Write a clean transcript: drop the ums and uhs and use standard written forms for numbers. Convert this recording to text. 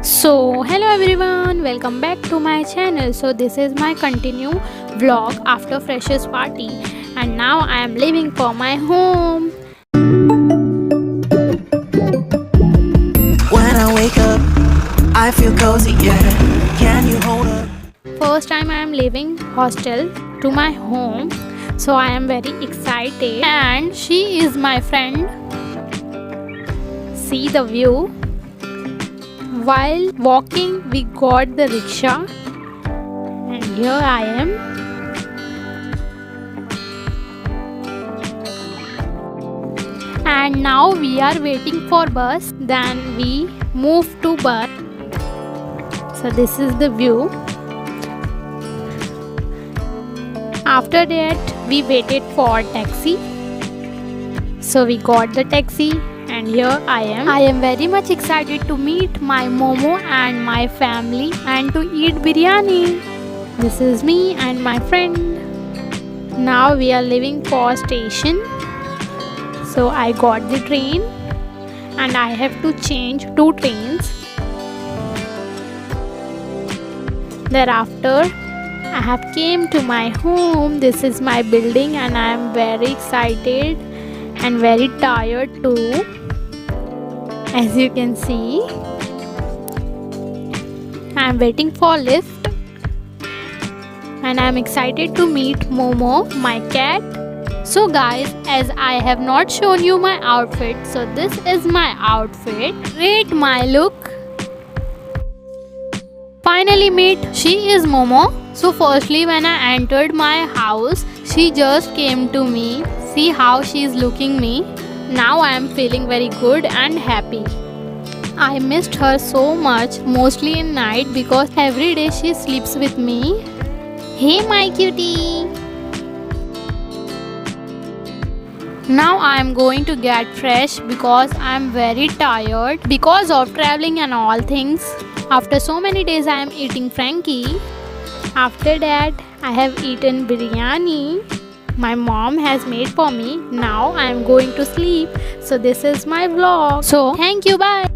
Hello everyone, welcome back to my channel. This is my continue vlog after freshers party, and now I am leaving for my home. When I wake up, I feel cozy, yeah. Can you hold up? First time I am leaving hostel to my home, so I am very excited, and she is my friend. See the view. While walking, we got the rickshaw, and here I am. And now we are waiting for bus. Then we move to bus. So this is the view. After that, we waited for taxi. So we got the taxi. And here I am. I am very much excited to meet my Momo and my family and to eat biryani. This is me and my friend. Now we are leaving for station. So I got the train and I have to change 2 trains. Thereafter, I have came to my home. This is my building and I am very excited and very tired too. As you can see, I am waiting for lift and I am excited to meet Momo, my cat. So guys, as I have not shown you my outfit, so this is my outfit. Rate my look. Finally meet, she is Momo. So firstly, when I entered my house, she just came to me. See how she is looking me. Now I am feeling very good and happy. I missed her so much, mostly in night, because every day she sleeps with me. Hey my cutie! Now I am going to get fresh because I am very tired because of traveling and all things. After so many days I am eating Frankie. After that I have eaten biryani my mom has made for me. Now I am going to sleep. So this is my vlog. So thank you, bye.